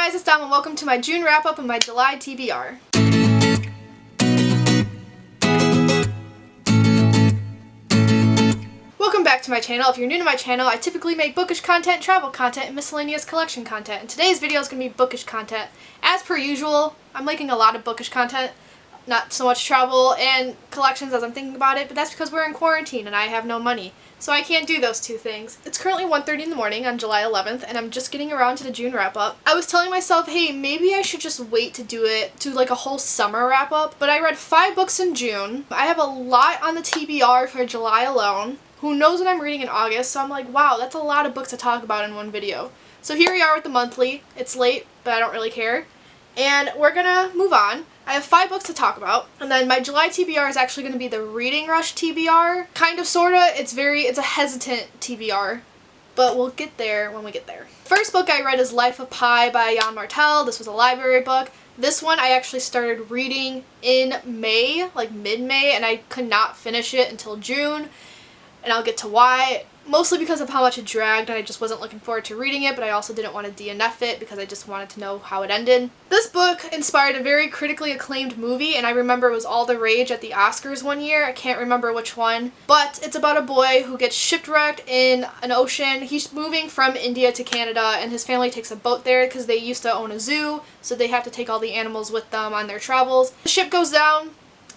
guys, it's Dom and welcome to my June wrap-up and my July TBR. Welcome back to my channel. If you're new to my channel, I typically make bookish content, travel content, and miscellaneous collection content. And today's video is going to be bookish content. As per usual, I'm making a lot of bookish content. Not so much travel and collections as I'm thinking about it, but that's because we're in quarantine and I have no money. So I can't do those two things. It's currently 1:30 in the morning on July 11th and I'm just getting around to the June wrap-up. I was telling myself, hey, maybe I should just wait to do like a whole summer wrap-up, but I read 5 books in June. I have a lot on the TBR for July alone. Who knows what I'm reading in August, so I'm like, wow, that's a lot of books to talk about in one video. So here we are with the monthly. It's late, but I don't really care. And we're gonna move on. I have 5 books to talk about, and then my July TBR is actually going to be the Reading Rush TBR. Kind of, sorta. It's a hesitant TBR, but we'll get there when we get there. First book I read is Life of Pi by Jan Martel. This was a library book. This one I actually started reading in May, like mid-May, and I could not finish it until June, and I'll get to why. Mostly because of how much it dragged and I just wasn't looking forward to reading it, but I also didn't want to DNF it because I just wanted to know how it ended. This book inspired a very critically acclaimed movie, and I remember it was all the rage at the Oscars one year. I can't remember which one, but it's about a boy who gets shipwrecked in an ocean. He's moving from India to Canada and his family takes a boat there because they used to own a zoo, so they have to take all the animals with them on their travels. The ship goes down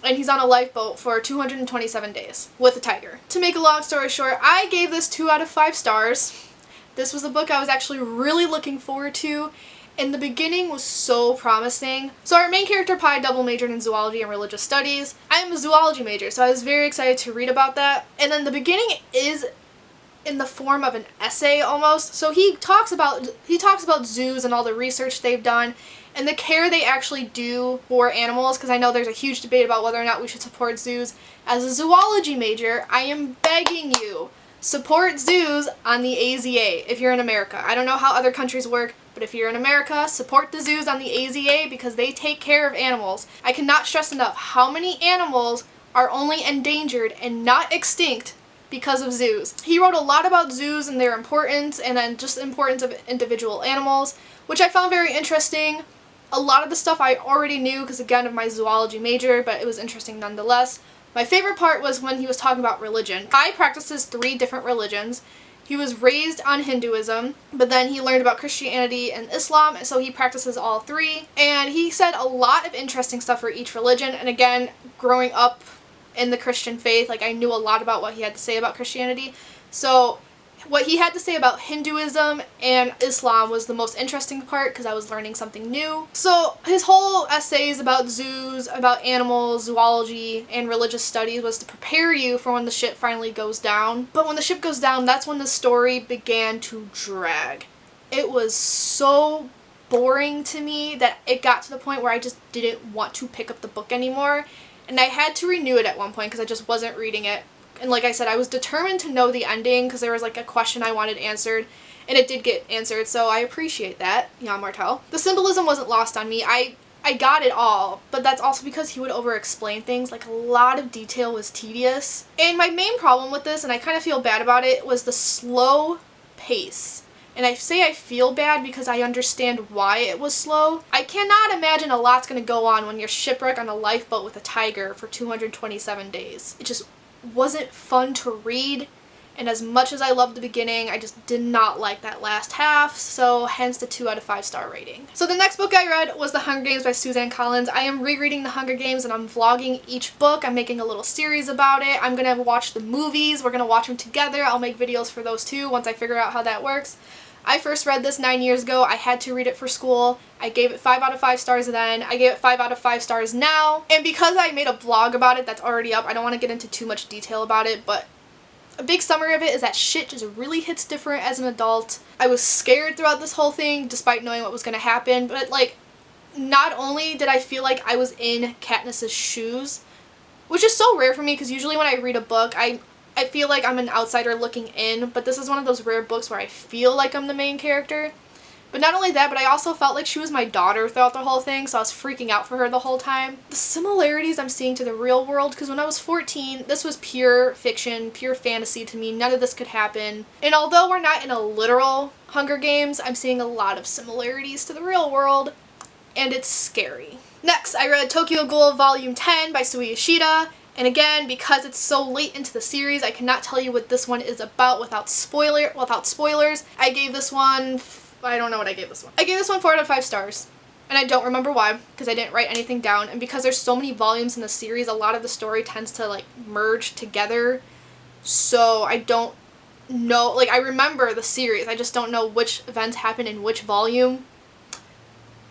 and he's on a lifeboat for 227 days with a tiger. To make a long story short, I gave this 2 out of 5 stars. This was a book I was actually really looking forward to, and the beginning was so promising. So our main character, Pi, double majored in zoology and religious studies. I am a zoology major, so I was very excited to read about that. And then the beginning is in the form of an essay almost. So he talks about zoos and all the research they've done and the care they actually do for animals, because I know there's a huge debate about whether or not we should support zoos. As a zoology major, I am begging you, support zoos on the AZA if you're in America. I don't know how other countries work, but if you're in America, support the zoos on the AZA because they take care of animals. I cannot stress enough how many animals are only endangered and not extinct because of zoos. He wrote a lot about zoos and their importance, and then just the importance of individual animals, which I found very interesting. A lot of the stuff I already knew because, again, of my zoology major, but it was interesting nonetheless. My favorite part was when he was talking about religion. Pi practices 3 different religions. He was raised on Hinduism, but then he learned about Christianity and Islam, so he practices all 3. And he said a lot of interesting stuff for each religion, and again, growing up in the Christian faith, like, I knew a lot about what he had to say about Christianity. So what he had to say about Hinduism and Islam was the most interesting part because I was learning something new. So his whole essays about zoos, about animals, zoology, and religious studies was to prepare you for when the ship finally goes down. But when the ship goes down, that's when the story began to drag. It was so boring to me that it got to the point where I just didn't want to pick up the book anymore. And I had to renew it at one point because I just wasn't reading it. And like I said, I was determined to know the ending because there was like a question I wanted answered, and it did get answered, so I appreciate that, Jan Martel. The symbolism wasn't lost on me. I got it all, but that's also because he would over-explain things. Like, a lot of detail was tedious. And my main problem with this, and I kind of feel bad about it, was the slow pace. And I say I feel bad because I understand why it was slow. I cannot imagine a lot's going to go on when you're shipwrecked on a lifeboat with a tiger for 227 days. It just wasn't fun to read, and as much as I loved the beginning, I just did not like that last half, so hence the 2 out of 5 star rating. So the next book I read was The Hunger Games by Suzanne Collins. I am rereading The Hunger Games and I'm vlogging each book. I'm making a little series about it. I'm gonna watch the movies. We're gonna watch them together. I'll make videos for those too once I figure out how that works. I first read this 9 years ago. I had to read it for school. I gave it 5 out of 5 stars then. I gave it 5 out of 5 stars now. And because I made a vlog about it that's already up, I don't want to get into too much detail about it, but a big summary of it is that shit just really hits different as an adult. I was scared throughout this whole thing despite knowing what was going to happen, but like, not only did I feel like I was in Katniss's shoes, which is so rare for me because usually when I read a book, I feel like I'm an outsider looking in, but this is one of those rare books where I feel like I'm the main character. But not only that, but I also felt like she was my daughter throughout the whole thing, so I was freaking out for her the whole time. The similarities I'm seeing to the real world, because when I was 14, this was pure fiction, pure fantasy to me. None of this could happen. And although we're not in a literal Hunger Games, I'm seeing a lot of similarities to the real world, and it's scary. Next, I read Tokyo Ghoul Volume 10 by Sui Ishida. And again, because it's so late into the series, I cannot tell you what this one is about without spoilers. I gave this one, I don't know what I gave this one. I gave this one 4 out of 5 stars. And I don't remember why, because I didn't write anything down. And because there's so many volumes in the series, a lot of the story tends to like merge together. So I don't know, like I remember the series, I just don't know which events happen in which volume.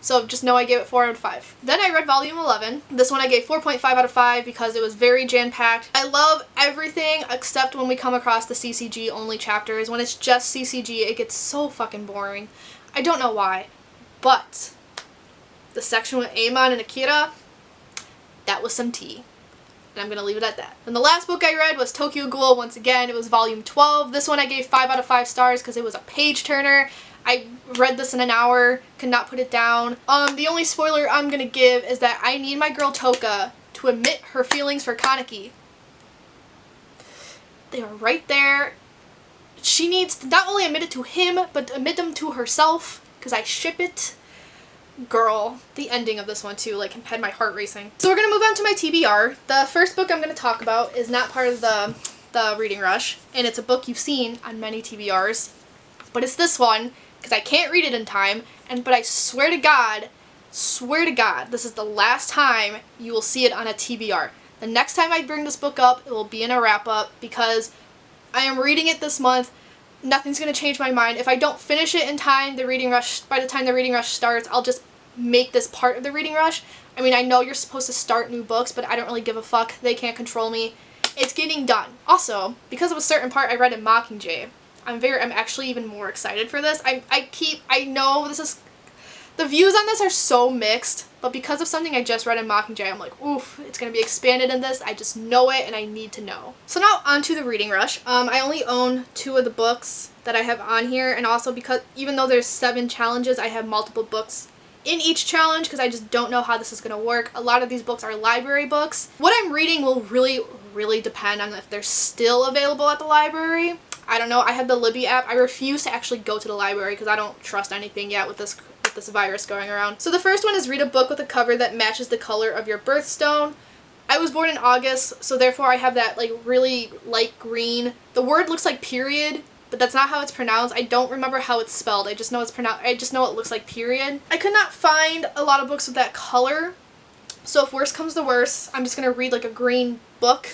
So just know I gave it 4 out of 5. Then I read volume 11. This one I gave 4.5 out of 5 because it was very jam-packed. I love everything except when we come across the CCG only chapters. When it's just CCG, it gets so fucking boring. I don't know why. But the section with Amon and Akira, that was some tea. And I'm gonna leave it at that. And the last book I read was Tokyo Ghoul once again. It was volume 12. This one I gave 5 out of 5 stars because it was a page turner. I read this in an hour, could not put it down. The only spoiler I'm gonna give is that I need my girl Toka to admit her feelings for Kaneki. They are right there. She needs to not only admit it to him, but admit them to herself, because I ship it. Girl, the ending of this one too, like, had my heart racing. So we're gonna move on to my TBR. The first book I'm gonna talk about is not part of the Reading Rush, and it's a book you've seen on many TBRs, but it's this one, because I can't read it in time, but I swear to God, this is the last time you will see it on a TBR. The next time I bring this book up, it will be in a wrap-up, because I am reading it this month. Nothing's going to change my mind. If I don't finish it in time, by the time the Reading Rush starts, I'll just make this part of the Reading Rush. I mean, I know you're supposed to start new books, but I don't really give a fuck. They can't control me. It's getting done. Also, because of a certain part I read in Mockingjay, I'm actually even more excited for this. I know the views on this are so mixed, but because of something I just read in Mockingjay, I'm like, oof, it's going to be expanded in this. I just know it and I need to know. So now on to the Reading Rush. I only own 2 of the books that I have on here, and also because even though there's 7 challenges, I have multiple books in each challenge because I just don't know how this is going to work. A lot of these books are library books. What I'm reading will really depend on if they're still available at the library. I don't know. I have the Libby app. I refuse to actually go to the library because I don't trust anything yet with this virus going around. So the first one is read a book with a cover that matches the color of your birthstone. I was born in August, so therefore I have that like really light green. The word looks like period, but that's not how it's pronounced. I don't remember how it's spelled. I just know it's pronounced. I just know it looks like period. I could not find a lot of books with that color. So if worse comes to worse, I'm just going to read like a green book.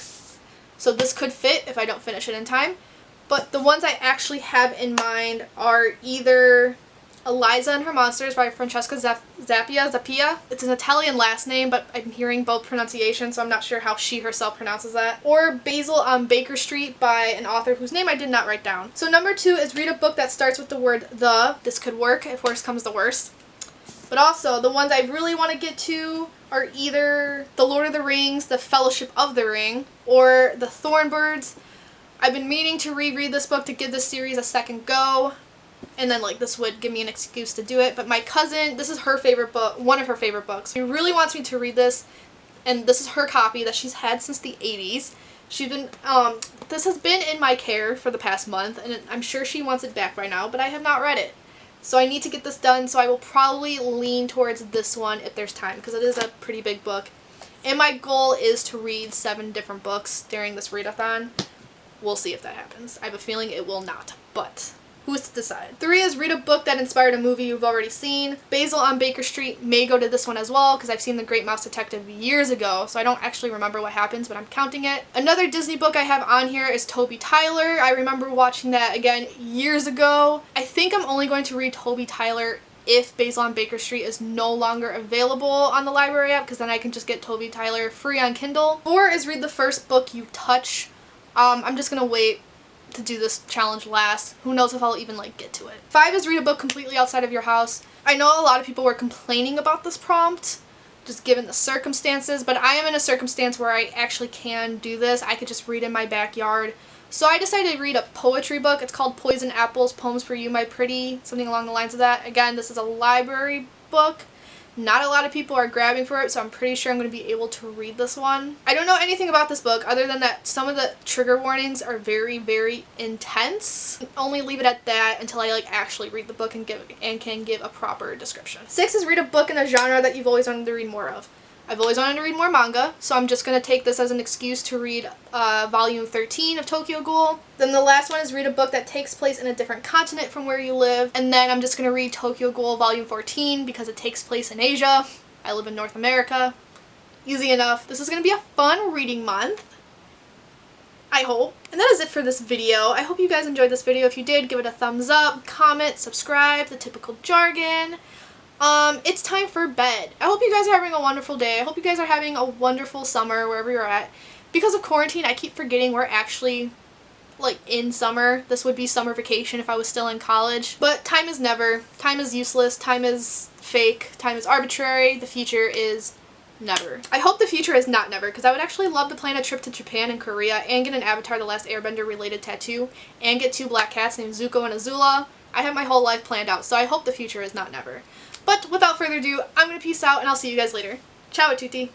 So this could fit if I don't finish it in time. But the ones I actually have in mind are either Eliza and Her Monsters by Francesca Zappia. It's an Italian last name, but I'm hearing both pronunciations, so I'm not sure how she herself pronounces that. Or Basil on Baker Street by an author whose name I did not write down. So number 2 is read a book that starts with the word the. This could work if worse comes to worst. But also, the ones I really want to get to are either The Lord of the Rings, The Fellowship of the Ring, or The Thornbirds. I've been meaning to reread this book to give this series a second go, and then like this would give me an excuse to do it. But my cousin, this is her favorite book, one of her favorite books. She really wants me to read this, and this is her copy that she's had since the 80s. She's been, this has been in my care for the past month, and I'm sure she wants it back by now, but I have not read it. So I need to get this done, so I will probably lean towards this one if there's time, because it is a pretty big book. And my goal is to read 7 different books during this readathon. We'll see if that happens. I have a feeling it will not, but who's to decide? 3 is read a book that inspired a movie you've already seen. Basil on Baker Street may go to this one as well, because I've seen The Great Mouse Detective years ago, so I don't actually remember what happens, but I'm counting it. Another Disney book I have on here is Toby Tyler. I remember watching that again years ago. I think I'm only going to read Toby Tyler if Basil on Baker Street is no longer available on the library app, because then I can just get Toby Tyler free on Kindle. 4 is read the first book you touch. I'm just gonna wait to do this challenge last. Who knows if I'll even like get to it. 5 is read a book completely outside of your house. I know a lot of people were complaining about this prompt, just given the circumstances, but I am in a circumstance where I actually can do this. I could just read in my backyard So I decided to read a poetry book. It's called Poison Apples, Poems for You, My Pretty, something along the lines of that. Again, this is a library book. Not a lot of people are grabbing for it, so I'm pretty sure I'm going to be able to read this one. I don't know anything about this book other than that some of the trigger warnings are very, very intense. Only leave it at that until I actually read the book and can give a proper description. 6 is read a book in a genre that you've always wanted to read more of. I've always wanted to read more manga, so I'm just going to take this as an excuse to read volume 13 of Tokyo Ghoul. Then the last one is read a book that takes place in a different continent from where you live. And then I'm just going to read Tokyo Ghoul volume 14 because it takes place in Asia. I live in North America. Easy enough. This is going to be a fun reading month, I hope. And that is it for this video. I hope you guys enjoyed this video. If you did, give it a thumbs up, comment, subscribe, the typical jargon. It's time for bed. I hope you guys are having a wonderful day. I hope you guys are having a wonderful summer wherever you're at. Because of quarantine, I keep forgetting we're actually, in summer. This would be summer vacation if I was still in college. But time is never. Time is useless. Time is fake. Time is arbitrary. The future is never. I hope the future is not never, because I would actually love to plan a trip to Japan and Korea and get an Avatar The Last Airbender related tattoo and get 2 black cats named Zuko and Azula. I have my whole life planned out, so I hope the future is not never. But without further ado, I'm going to peace out and I'll see you guys later. Ciao a tutti!